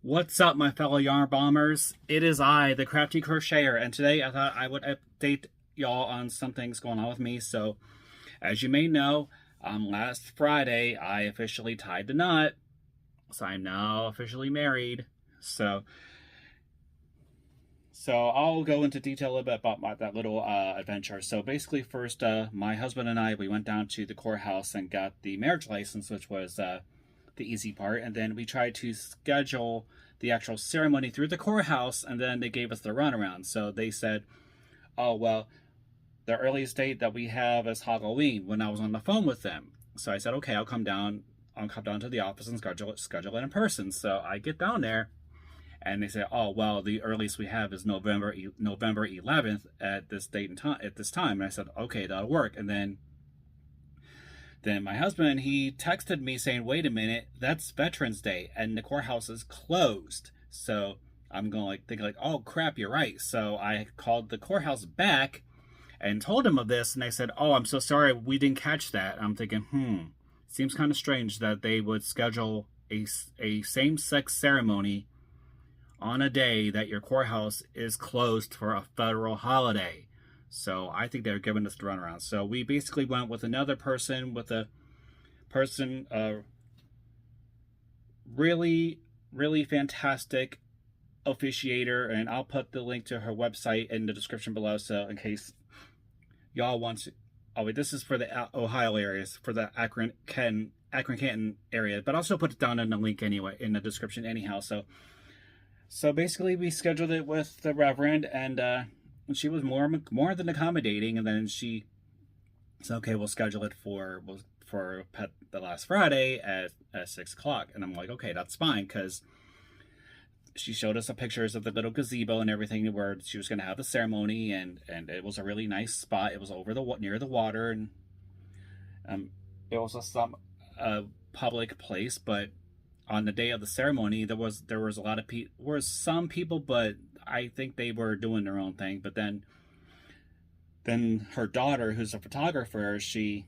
What's up, my fellow yarn bombers? It is I, the Crafty Crocheter, and today I thought I would update y'all on some things going on with me. So, as you may know, last Friday I officially tied the knot, so I'm now officially married. So, I'll go into detail a little bit about that little adventure. So basically, first, my husband and I we went down to the courthouse and got the marriage license, which was the easy part, and then we tried to schedule the actual ceremony through the courthouse, and then they gave us the runaround. So they said, "Oh well, the earliest date that we have is Halloween." When I was on the phone with them, so I said, "Okay, I'll come down. I'll come down to the office and schedule it in person." So I get down there, and they say, "Oh well, the earliest we have is November 11th at this date and time at this time." And I said, "Okay, that'll work." And then my husband, he texted me saying, "Wait a minute, that's Veterans Day and the courthouse is closed." So I'm going like thinking like, "Oh crap, you're right." So I called the courthouse back and told him of this, and they said, "Oh, I'm so sorry, we didn't catch that." I'm thinking, seems kind of strange that they would schedule a same-sex ceremony on a day that your courthouse is closed for a federal holiday. So I think they're giving us the runaround. So we basically went with another person, really, really fantastic officiator, and I'll put the link to her website in the description below. So in case y'all want to, oh wait, this is for the Ohio areas, for the Akron Canton area, but I'll also put it down in the link anyway in the description anyhow. So basically, we scheduled it with the Reverend, and she was more than accommodating. And then she said, "Okay, we'll schedule it for the last Friday at 6 o'clock." And I'm like, "Okay, that's fine," because she showed us some pictures of the little gazebo and everything where she was going to have the ceremony, and it was a really nice spot. It was over near the water, and it was some public place, but on the day of the ceremony, there was a lot of some people, but I think they were doing their own thing. But then her daughter, who's a photographer, she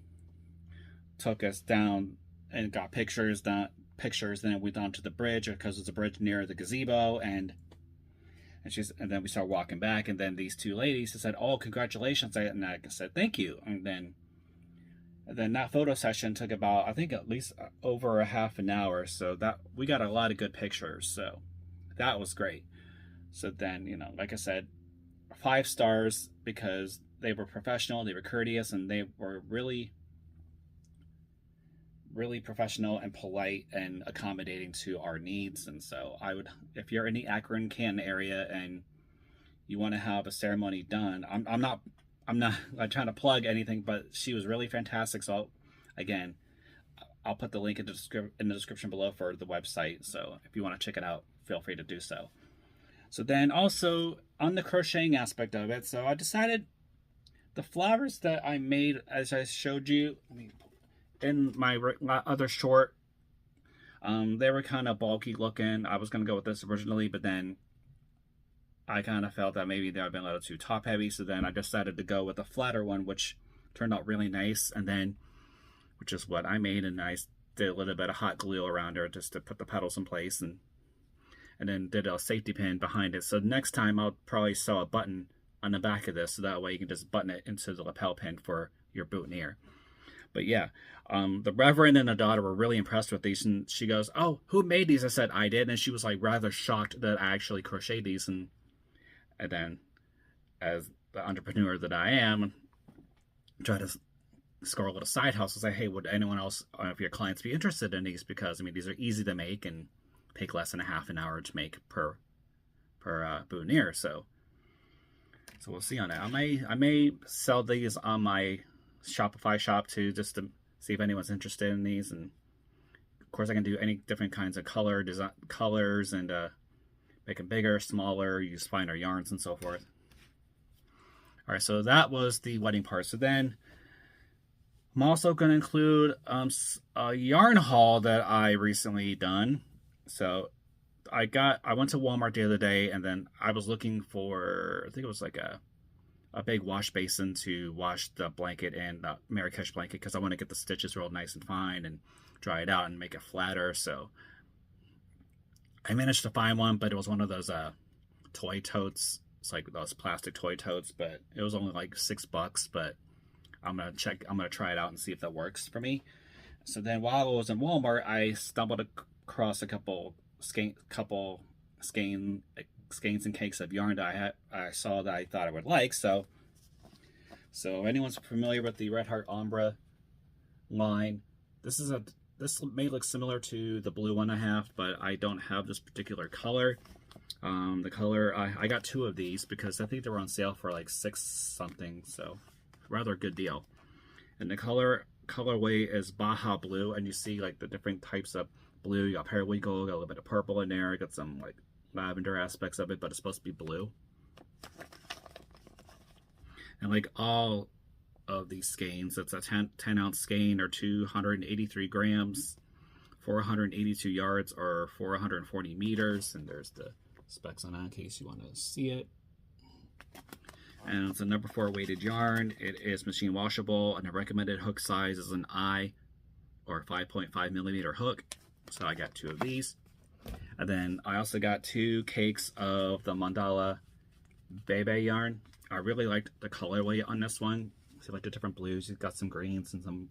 took us down and got pictures. Then we went down to the bridge because it's a bridge near the gazebo, and then we started walking back, and then these two ladies said, "Oh, congratulations!" And I said, "Thank you." And then that photo session took about, I think, at least over a half an hour. So that we got a lot of good pictures. So that was great. So then, like I said, 5 stars because they were professional, they were courteous, and they were really, really professional and polite and accommodating to our needs. And so if you're in the Akron, Canton area and you want to have a ceremony done, I'm not like trying to plug anything, but she was really fantastic. So again, I'll put the link in the description below for the website. So if you want to check it out, feel free to do so. So then also on the crocheting aspect of it, so I decided the flowers that I made, as I showed you in my other short, they were kind of bulky looking. I was going to go with this originally, but then I kind of felt that maybe they would have been a little too top heavy, so then I decided to go with a flatter one, which turned out really nice, and then, which is what I made, and I did a little bit of hot glue around her just to put the petals in place, and then did a safety pin behind it. So next time I'll probably sew a button on the back of this, so that way you can just button it into the lapel pin for your boutonniere. But yeah, the Reverend and the daughter were really impressed with these, and she goes, "Oh, who made these?" I said, "I did," and she was like rather shocked that I actually crocheted these, and then, as the entrepreneur that I am, try to score a little side hustle. Say, "Hey, would anyone else of your clients be interested in these?" Because these are easy to make and take less than a half an hour to make per boutonniere. So we'll see on that. I may sell these on my Shopify shop too, just to see if anyone's interested in these. And of course, I can do any different kinds of colors and make them bigger, smaller, use finer yarns and so forth. All right, so that was the wedding part. So then I'm also going to include a yarn haul that I recently done. So I went to Walmart the other day, and then I was looking for, I think it was like a big wash basin to wash the blanket and the Marrakesh blanket, because I want to get the stitches real nice and fine and dry it out and make it flatter. So I managed to find one, but it was one of those toy totes. It's like those plastic toy totes, but it was only like $6. But I'm gonna try it out and see if that works for me. So then while I was in Walmart, I stumbled across a couple skeins and cakes of yarn that I saw that I thought I would like. So if anyone's familiar with the Red Heart Ombre line, this may look similar to the blue one I have, but I don't have this particular color. The color, I got 2 of these because I think they were on sale for like $6 something, so rather good deal. And the colorway is Baja blue, and you see like the different types of blue. You got periwinkle, got a little bit of purple in there, got some like lavender aspects of it, but it's supposed to be blue. And like all of these skeins, it's a 10-ounce skein, or 283 grams, 482 yards, or 440 meters. And there's the specs on that in case you want to see it. And it's a number 4 weighted yarn. It is machine washable, and the recommended hook size is an I, or 5.5 millimeter hook. So I got 2 of these. And then I also got 2 cakes of the Mandala Bebe yarn. I really liked the colorway on this one. So like the different blues, you've got some greens and some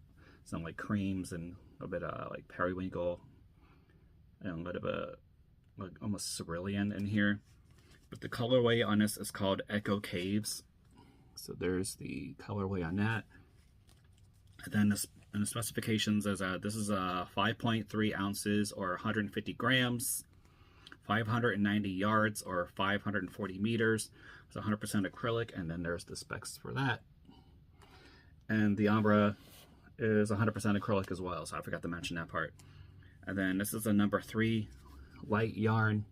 like creams, and a bit of like periwinkle, and a little bit of like almost cerulean in here. But the colorway on this is called Echo Caves. So there's the colorway on that. And then the specifications is this is 5.3 ounces, or 150 grams, 590 yards, or 540 meters. It's 100% acrylic, and then there's the specs for that. And the Ombre is 100% acrylic as well, so I forgot to mention that part. And then this is a number 3 light yarn.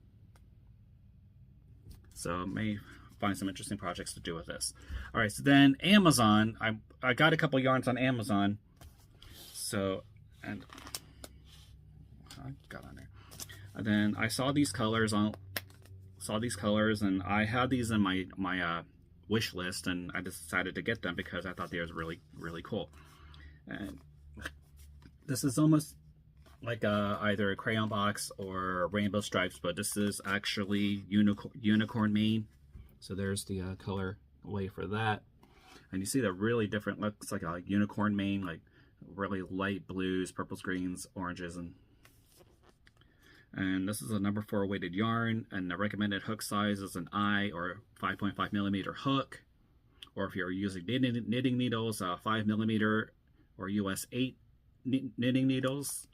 So may find some interesting projects to do with this. All right, so then Amazon, I got a couple yarns on Amazon. So, and I got on there. And then I saw these colors and I had these in my wish list, and I decided to get them because I thought they was really, really cool. And this is almost like either a crayon box or rainbow stripes, but this is actually unicorn mane. So there's the color way for that. And you see the really different, looks like a unicorn mane, like really light blues, purples, greens, oranges, and this is a number 4 weighted yarn, and the recommended hook size is an I, or 5.5 millimeter hook, or if you're using knitting needles, 5 millimeter or US 8 knitting needles.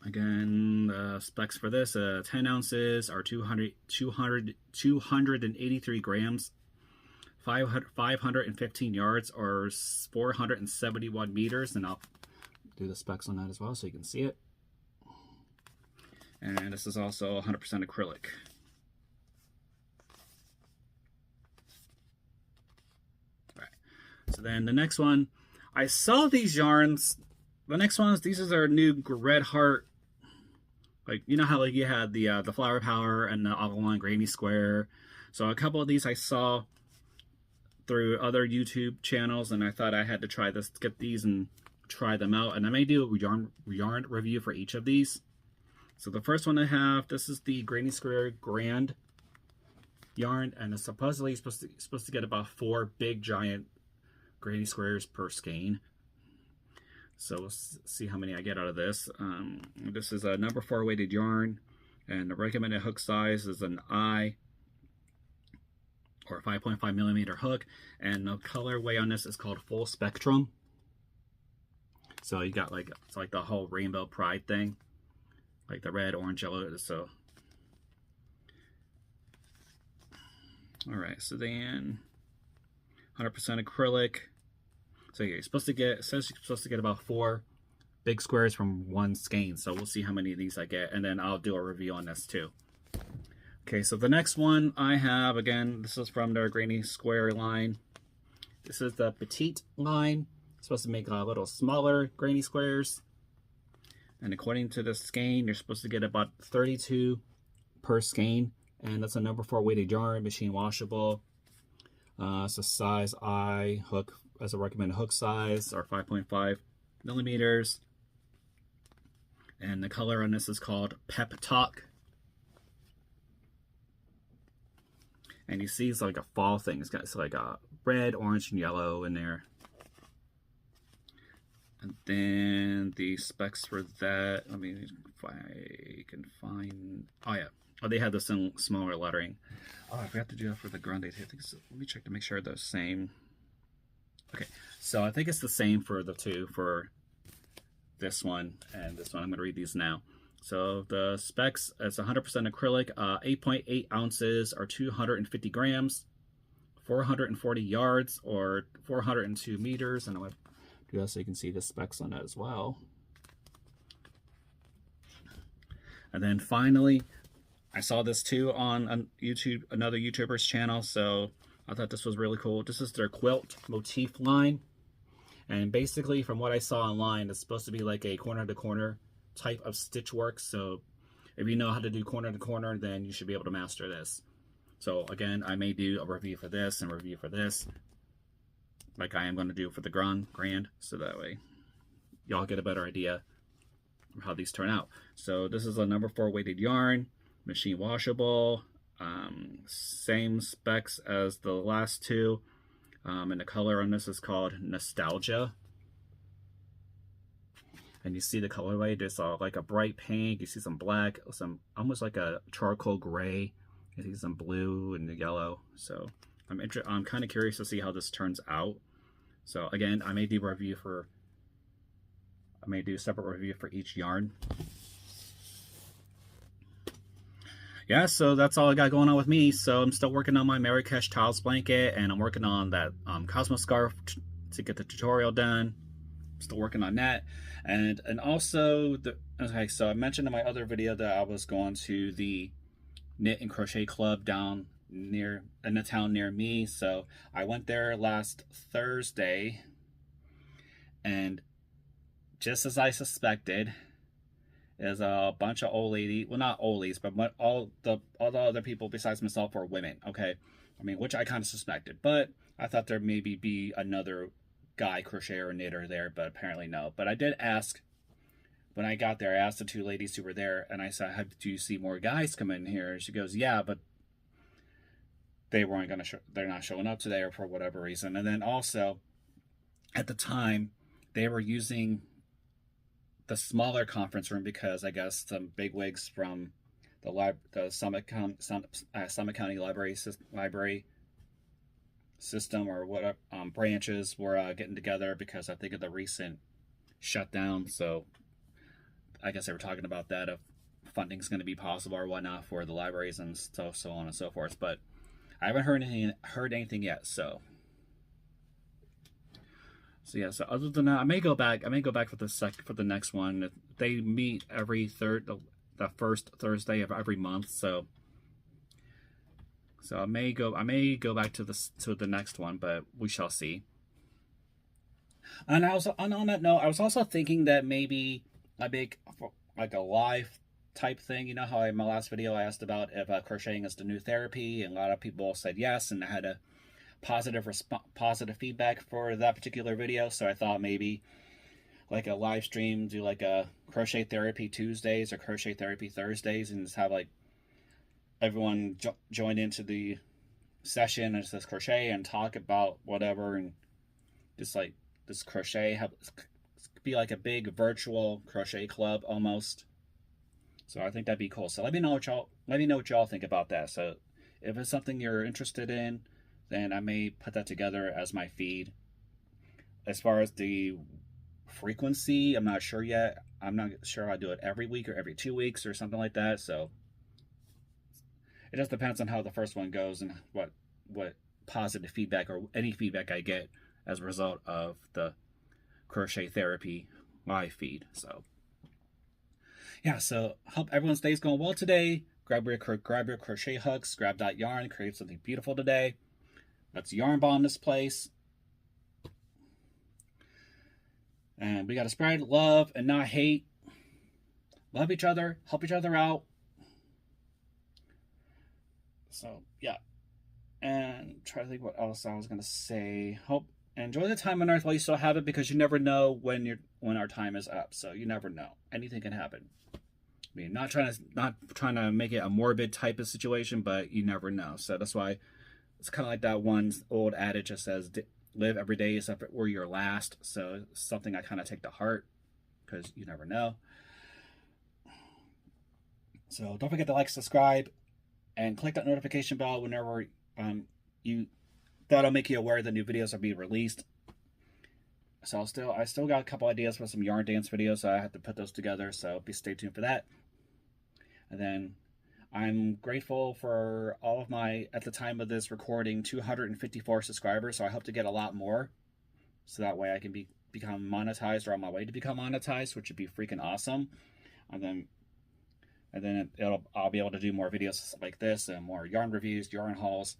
Again, the specs for this, 10 ounces, or 283 grams, 515 yards, or 471 meters, and I'll do the specs on that as well so you can see it. And this is also 100% acrylic. All right. So then the next one, I saw these yarns. The next ones, these are our new Red Heart. Like, you know how like you had the Flower Power and the Avalon Granny Square. So a couple of these I saw through other YouTube channels, and I thought I had to try this, get these and try them out. And I may do a yarn review for each of these. So the first one I have, this is the Granny Square Grande yarn, and it's supposedly supposed to get about 4 big giant Granny Squares per skein. So we'll see how many I get out of this. This is a number 4 weighted yarn, and the recommended hook size is an I, or 5.5 millimeter hook, and the colorway on this is called Full Spectrum. So you got like, it's like the whole rainbow pride thing, like the red, orange, yellow. So all right, so then 100% acrylic. So yeah, you're supposed to get, it says you're supposed to get about 4 big squares from 1 skein. So we'll see how many of these I get, and then I'll do a review on this too. Okay, so the next one I have, again, this is from their Granny Square line. This is the Petite line. It's supposed to make a little smaller Granny Squares. And according to the skein, you're supposed to get about 32 per skein. And that's a number 4 weighted yarn, machine washable. It's a size I, hook as a recommended hook size, or 5.5 millimeters. And the color on this is called Pep Talk. And you see it's like a fall thing. It's like a red, orange, and yellow in there. And then the specs for that, let me, if I can find, oh yeah. Oh, they had this in smaller lettering. Oh, I forgot to do that for the Grande. I think let me check to make sure they're the same. Okay, so I think it's the same for the two, for this one and this one. I'm going to read these now. So the specs, it's 100% acrylic, 8.8 ounces or 250 grams, 440 yards or 402 meters. And I'm going to do that so you can see the specs on that as well. And then finally, I saw this too on YouTube, another YouTuber's channel, so I thought this was really cool. This is their quilt motif line. And basically, from what I saw online, it's supposed to be like a corner-to-corner type of stitch work. So if you know how to do corner-to-corner, then you should be able to master this. So again, I may do a review for this and a review for this, like I am going to do for the Grande, so that way y'all get a better idea of how these turn out. So this is a number 4 weighted yarn, machine washable, same specs as the last two, and the color on this is called Nostalgia. And you see the colorway, there's like a bright pink, you see some black, some almost like a charcoal gray, you see some blue and the yellow. So I'm kind of curious to see how this turns out. So again, I may do a separate review for each yarn. Yeah, so that's all I got going on with me. So I'm still working on my Marrakesh tiles blanket, and I'm working on that Cosmo scarf to get the tutorial done. I'm still working on that. And also, okay, so I mentioned in my other video that I was going to the knit and crochet club down in the town near me. So I went there last Thursday, and just as I suspected, is a bunch of old ladies, well, not old ladies, but all the other people besides myself are women. Okay, I mean, which I kind of suspected, but I thought there maybe be another guy crocheter or knitter there, but apparently no. But I did ask when I got there. I asked the two ladies who were there, and I said, "Do you see more guys come in here?" And she goes, "Yeah, but they weren't gonna they're not showing up today, or for whatever reason." And then also, at the time, they were using the smaller conference room because I guess some bigwigs from the Summit County library system or what branches were getting together because I think of the recent shutdown. So I guess they were talking about that, if funding's going to be possible or whatnot for the libraries and so on and so forth. But I haven't heard anything yet. So yeah. So other than that, I may go back for the next one. They meet every the first Thursday of every month. So I may go back to the next one, but we shall see. And on that note, I was also thinking that maybe I make like a live type thing. You know how in my last video I asked about if crocheting is the new therapy, and a lot of people said yes, and I had a positive feedback for that particular video. So I thought maybe like a live stream, do like a crochet therapy Tuesdays or crochet therapy Thursdays, and just have like everyone join into the session and just crochet and talk about whatever, and just like this crochet be like a big virtual crochet club almost. So I think that'd be cool. So let me know what y'all think about that. So if it's something you're interested in, then I may put that together as my feed. As far as the frequency, I'm not sure yet. I'm not sure I do it every week or every 2 weeks or something like that. So it just depends on how the first one goes and what positive feedback or any feedback I get as a result of the crochet therapy live feed. So yeah, so hope everyone's day's going well today. Grab your crochet hooks, grab that yarn, create something beautiful today. Let's yarn bomb this place. And we got to spread love and not hate. Love each other, help each other out. So, yeah. And try to think what else I was going to say. enjoy the time on Earth while you still have it, because you never know when our time is up. So you never know. Anything can happen. I mean, not trying to make it a morbid type of situation, but you never know. So that's why it's kind of like that one old adage that says, "Live every day as if it were your last." So it's something I kind of take to heart, because you never know. So don't forget to like, subscribe, and click that notification bell whenever that'll make you aware that new videos are being released. So I still got a couple ideas for some yarn dance videos, so I have to put those together. So stay tuned for that. And then I'm grateful for all of my, at the time of this recording, 254 subscribers. So I hope to get a lot more, so that way I can become monetized, or on my way to become monetized, which would be freaking awesome. And then I'll be able to do more videos like this, and more yarn reviews, yarn hauls,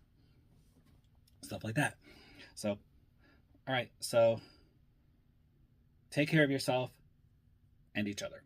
stuff like that. So, all right. So take care of yourself and each other.